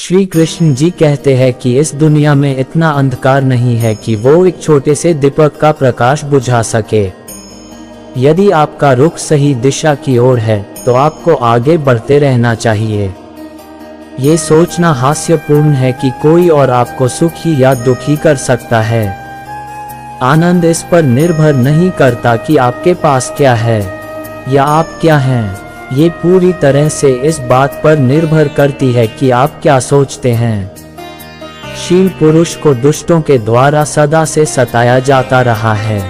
श्री कृष्ण जी कहते हैं कि इस दुनिया में इतना अंधकार नहीं है कि वो एक छोटे से दीपक का प्रकाश बुझा सके। यदि आपका रुख सही दिशा की ओर है तो आपको आगे बढ़ते रहना चाहिए। ये सोचना हास्यपूर्ण है कि कोई और आपको सुखी या दुखी कर सकता है। आनंद इस पर निर्भर नहीं करता कि आपके पास क्या है या आप क्या हैं। ये पूरी तरह से इस बात पर निर्भर करती है कि आप क्या सोचते हैं। शील पुरुष को दुष्टों के द्वारा सदा से सताया जाता रहा है।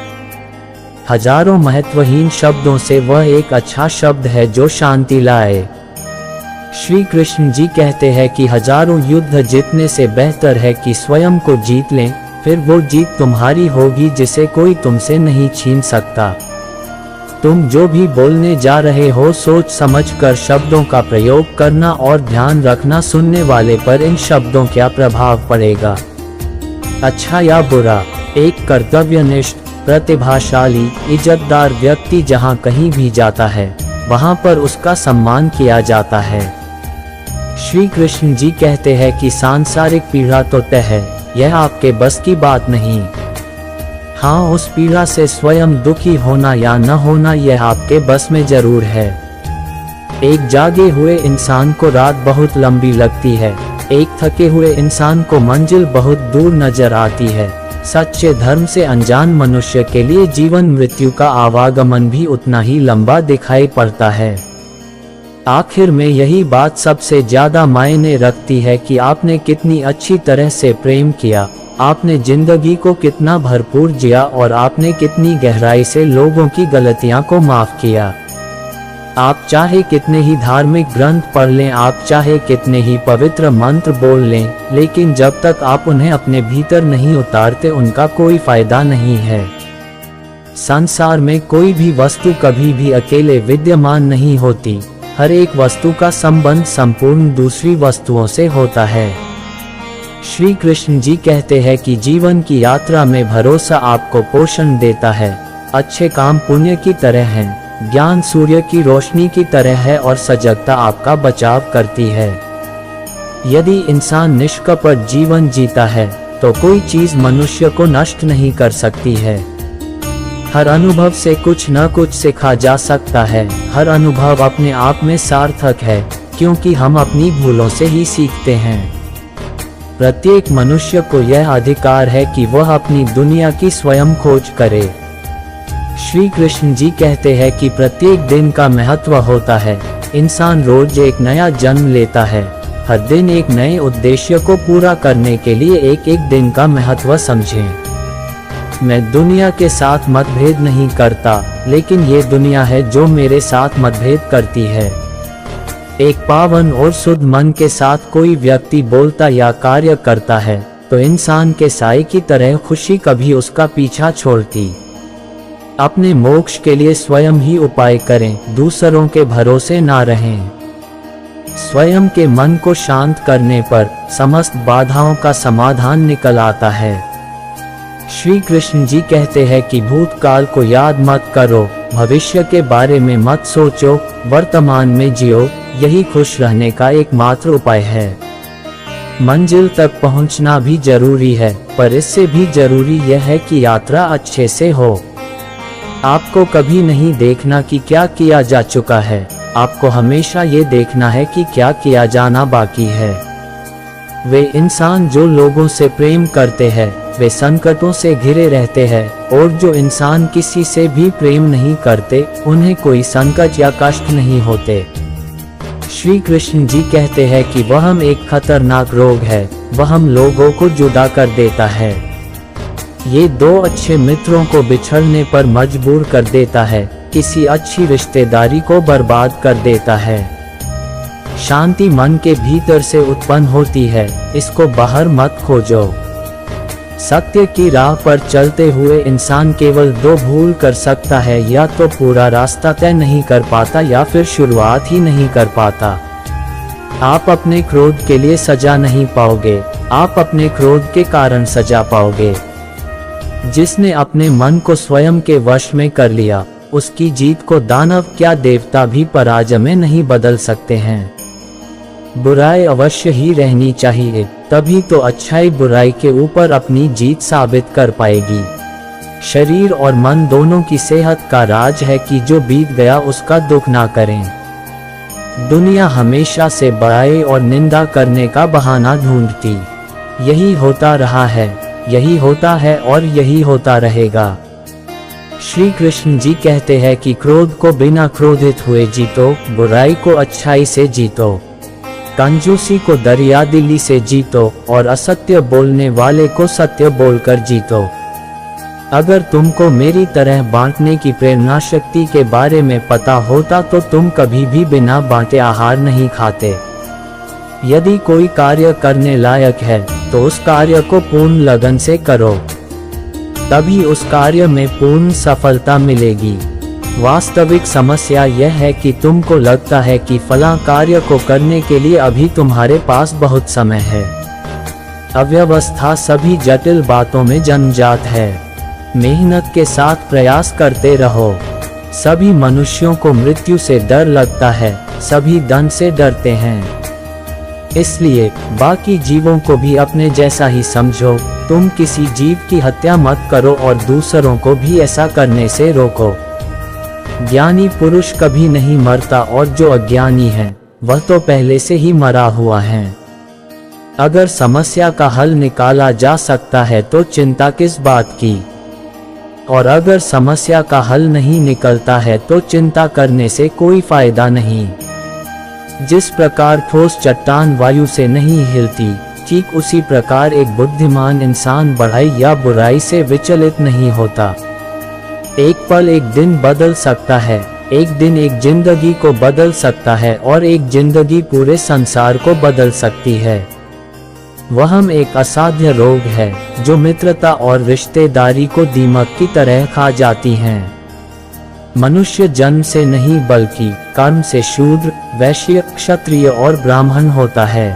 हजारों महत्वहीन शब्दों से वह एक अच्छा शब्द है जो शांति लाए। श्री कृष्ण जी कहते हैं कि हजारों युद्ध जीतने से बेहतर है कि स्वयं को जीत लें, फिर वो जीत तुम्हारी होगी जिसे कोई तुमसे नहीं छीन सकता। तुम जो भी बोलने जा रहे हो सोच समझकर शब्दों का प्रयोग करना और ध्यान रखना सुनने वाले पर इन शब्दों क्या प्रभाव पड़ेगा। अच्छा या बुरा, एक कर्तव्यनिष्ठ, प्रतिभाशाली, इज्जतदार व्यक्ति जहाँ कहीं भी जाता है वहाँ पर उसका सम्मान किया जाता है। श्री कृष्ण जी कहते हैं कि सांसारिक पीड़ा तो तय है, यह आपके बस की बात नहीं। हाँ, उस पीड़ा से स्वयं दुखी होना या न होना यह आपके बस में जरूर है। एक जागे हुए इंसान को रात बहुत लंबी लगती है, एक थके हुए इंसान को मंजिल बहुत दूर नजर आती है। सच्चे धर्म से अनजान मनुष्य के लिए जीवन मृत्यु का आवागमन भी उतना ही लंबा दिखाई पड़ता है। आखिर में यही बात सबसे ज्यादा मायने रखती है कि आपने कितनी अच्छी तरह से प्रेम किया, आपने जिंदगी को कितना भरपूर जिया और आपने कितनी गहराई से लोगों की गलतियां को माफ किया। आप चाहे कितने ही धार्मिक ग्रंथ पढ़ लें, आप चाहे कितने ही पवित्र मंत्र बोल लें, लेकिन जब तक आप उन्हें अपने भीतर नहीं उतारते उनका कोई फायदा नहीं है। संसार में कोई भी वस्तु कभी भी अकेले विद्यमान नहीं होती। हर एक वस्तु का संबंध संपूर्ण दूसरी वस्तुओं से होता है। श्री कृष्ण जी कहते हैं कि जीवन की यात्रा में भरोसा आपको पोषण देता है, अच्छे काम पुण्य की तरह हैं, ज्ञान सूर्य की रोशनी की तरह है और सजगता आपका बचाव करती है। यदि इंसान निष्कपट जीवन जीता है तो कोई चीज मनुष्य को नष्ट नहीं कर सकती है। हर अनुभव से कुछ न कुछ सीखा जा सकता है। हर अनुभव अपने आप में सार्थक है, क्योंकि हम अपनी भूलों से ही सीखते हैं। प्रत्येक मनुष्य को यह अधिकार है कि वह अपनी दुनिया की स्वयं खोज करे। श्री कृष्ण जी कहते हैं कि प्रत्येक दिन का महत्व होता है। इंसान रोज एक नया जन्म लेता है। हर दिन एक नए उद्देश्य को पूरा करने के लिए एक एक दिन का महत्व समझें। मैं दुनिया के साथ मतभेद नहीं करता, लेकिन ये दुनिया है जो मेरे साथ मतभेद करती है। एक पावन और शुद्ध मन के साथ कोई व्यक्ति बोलता या कार्य करता है तो इंसान के साए की तरह खुशी कभी उसका पीछा छोड़ती। अपने मोक्ष के लिए स्वयं ही उपाय करें, दूसरों के भरोसे ना रहें। स्वयं के मन को शांत करने पर समस्त बाधाओं का समाधान निकल आता है। श्री कृष्ण जी कहते हैं कि भूतकाल को याद मत करो, भविष्य के बारे में मत सोचो, वर्तमान में जियो, यही खुश रहने का एकमात्र उपाय है। मंजिल तक पहुंचना भी जरूरी है, पर इससे भी जरूरी यह है कि यात्रा अच्छे से हो। आपको कभी नहीं देखना कि क्या किया जा चुका है, आपको हमेशा ये देखना है कि क्या किया जाना बाकी है। वे इंसान जो लोगों से प्रेम करते हैं वे संकटों से घिरे रहते हैं, और जो इंसान किसी से भी प्रेम नहीं करते उन्हें कोई संकट या कष्ट नहीं होते। श्री कृष्ण जी कहते हैं कि वहम एक खतरनाक रोग है, वह हम लोगों को जुदा कर देता है। ये दो अच्छे मित्रों को बिछड़ने पर मजबूर कर देता है, किसी अच्छी रिश्तेदारी को बर्बाद कर देता है। शांति मन के भीतर से उत्पन्न होती है, इसको बाहर मत खोजो। सत्य की राह पर चलते हुए इंसान केवल दो भूल कर सकता है, या तो पूरा रास्ता तय नहीं कर पाता या फिर शुरुआत ही नहीं कर पाता। आप अपने क्रोध के लिए सजा नहीं पाओगे, आप अपने क्रोध के कारण सजा पाओगे। जिसने अपने मन को स्वयं के वश में कर लिया, उसकी जीत को दानव क्या देवता भी पराजय में नहीं बदल सकते हैं। बुराई अवश्य ही रहनी चाहिए, तभी तो अच्छाई बुराई के ऊपर अपनी जीत साबित कर पाएगी। शरीर और मन दोनों की सेहत का राज है कि जो बीत गया उसका दुख ना करें। दुनिया हमेशा से बड़ाई और निंदा करने का बहाना ढूंढती, यही होता रहा है, यही होता है और यही होता रहेगा। श्री कृष्ण जी कहते हैं कि क्रोध को बिना क्रोधित हुए जीतो, बुराई को अच्छाई से जीतो, कंजूसी को दरियादिली से जीतो और असत्य बोलने वाले को सत्य बोलकर जीतो। अगर तुमको मेरी तरह बांटने की प्रेरणा शक्ति के बारे में पता होता तो तुम कभी भी बिना बांटे आहार नहीं खाते। यदि कोई कार्य करने लायक है तो उस कार्य को पूर्ण लगन से करो, तभी उस कार्य में पूर्ण सफलता मिलेगी। वास्तविक समस्या यह है कि तुमको लगता है कि फला कार्य को करने के लिए अभी तुम्हारे पास बहुत समय है। अव्यवस्था सभी जटिल बातों में जन्मजात है। मेहनत के साथ प्रयास करते रहो। सभी मनुष्यों को मृत्यु से डर लगता है, सभी धन से डरते हैं। इसलिए बाकी जीवों को भी अपने जैसा ही समझो। तुम किसी जीव की हत्या मत करो और दूसरों को भी ऐसा करने से रोको। ज्ञानी पुरुष कभी नहीं मरता और जो अज्ञानी है वह तो पहले से ही मरा हुआ है। अगर समस्या का हल निकाला जा सकता है तो चिंता किस बात की, और अगर समस्या का हल नहीं निकलता है तो चिंता करने से कोई फायदा नहीं। जिस प्रकार ठोस चट्टान वायु से नहीं हिलती, ठीक उसी प्रकार एक बुद्धिमान इंसान बढ़ाई या बुराई से विचलित नहीं होता। एक पल एक दिन बदल सकता है, एक दिन एक जिंदगी को बदल सकता है और एक जिंदगी पूरे संसार को बदल सकती है। वहम एक असाध्य रोग है जो मित्रता और रिश्तेदारी को दीमक की तरह खा जाती हैं। मनुष्य जन्म से नहीं बल्कि कर्म से शूद्र, वैश्य, क्षत्रिय और ब्राह्मण होता है।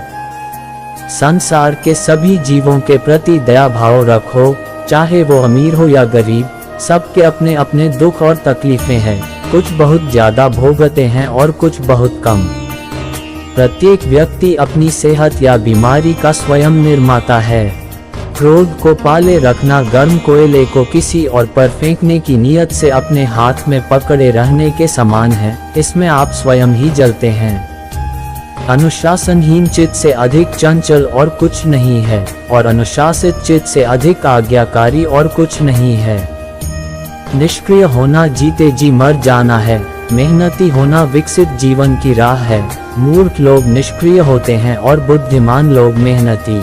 संसार के सभी जीवों के प्रति दया भाव रखो, चाहे वो अमीर हो या गरीब। सबके अपने अपने दुख और तकलीफें हैं, कुछ बहुत ज्यादा भोगते हैं और कुछ बहुत कम। प्रत्येक व्यक्ति अपनी सेहत या बीमारी का स्वयं निर्माता है। क्रोध को पाले रखना गर्म कोयले को किसी और पर फेंकने की नियत से अपने हाथ में पकड़े रहने के समान है, इसमें आप स्वयं ही जलते हैं। अनुशासनहीन चित्त से अधिक चंचल और कुछ नहीं है, और अनुशासित चित्त से अधिक आज्ञाकारी और कुछ नहीं है। निष्क्रिय होना जीते जी मर जाना है, मेहनती होना विकसित जीवन की राह है। मूर्ख लोग निष्क्रिय होते हैं और बुद्धिमान लोग मेहनती।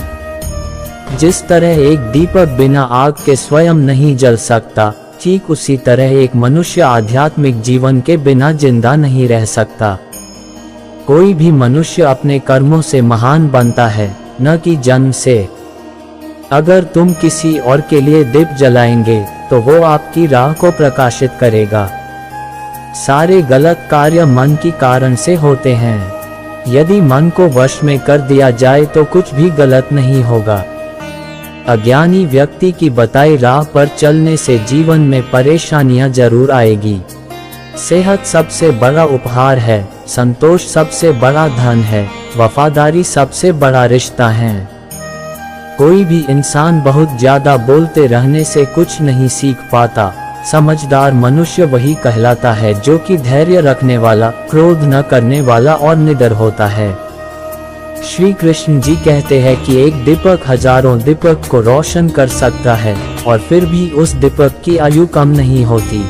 जिस तरह एक दीपक बिना आग के स्वयं नहीं जल सकता, ठीक उसी तरह एक मनुष्य आध्यात्मिक जीवन के बिना जिंदा नहीं रह सकता। कोई भी मनुष्य अपने कर्मों से महान बनता है, न कि जन्म से। अगर तुम किसी और के लिए दीप जलाएंगे तो वो आपकी राह को प्रकाशित करेगा। सारे गलत कार्य मन की कारण से होते हैं। यदि मन को वश में कर दिया जाए तो कुछ भी गलत नहीं होगा। अज्ञानी व्यक्ति की बताई राह पर चलने से जीवन में परेशानियां जरूर आएगी। सेहत सबसे बड़ा उपहार है, संतोष सबसे बड़ा धन है, वफादारी सबसे बड़ा रिश्ता है। कोई भी इंसान बहुत ज्यादा बोलते रहने से कुछ नहीं सीख पाता। समझदार मनुष्य वही कहलाता है जो कि धैर्य रखने वाला, क्रोध न करने वाला और निडर होता है। श्री कृष्ण जी कहते हैं कि एक दीपक हजारों दीपक को रोशन कर सकता है और फिर भी उस दीपक की आयु कम नहीं होती।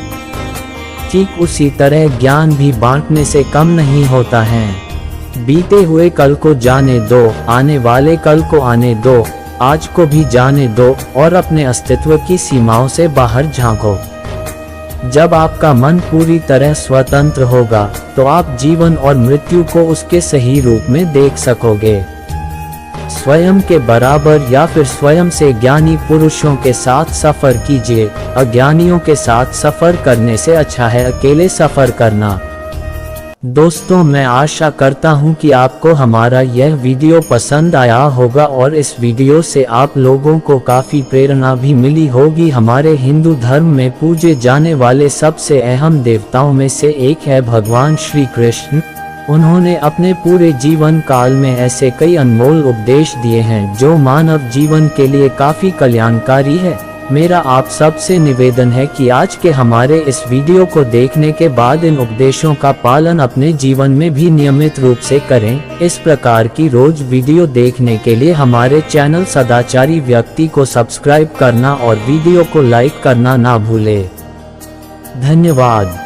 ठीक उसी तरह ज्ञान भी बांटने से कम नहीं होता है। बीते हुए कल को जाने दो, आने वाले कल को आने दो, आज को भी जाने दो और अपने अस्तित्व की सीमाओं से बाहर झांको। जब आपका मन पूरी तरह स्वतंत्र होगा तो आप जीवन और मृत्यु को उसके सही रूप में देख सकोगे। स्वयं के बराबर या फिर स्वयं से ज्ञानी पुरुषों के साथ सफर कीजिए। अज्ञानियों के साथ सफर करने से अच्छा है अकेले सफर करना। दोस्तों, मैं आशा करता हूं कि आपको हमारा यह वीडियो पसंद आया होगा और इस वीडियो से आप लोगों को काफ़ी प्रेरणा भी मिली होगी। हमारे हिंदू धर्म में पूजे जाने वाले सबसे अहम देवताओं में से एक है भगवान श्री कृष्ण। उन्होंने अपने पूरे जीवन काल में ऐसे कई अनमोल उपदेश दिए हैं जो मानव जीवन के लिए काफी कल्याणकारी है। मेरा आप सबसे निवेदन है कि आज के हमारे इस वीडियो को देखने के बाद इन उपदेशों का पालन अपने जीवन में भी नियमित रूप से करें। इस प्रकार की रोज वीडियो देखने के लिए हमारे चैनल सदाचारी व्यक्ति को सब्सक्राइब करना और वीडियो को लाइक करना ना भूलें। धन्यवाद।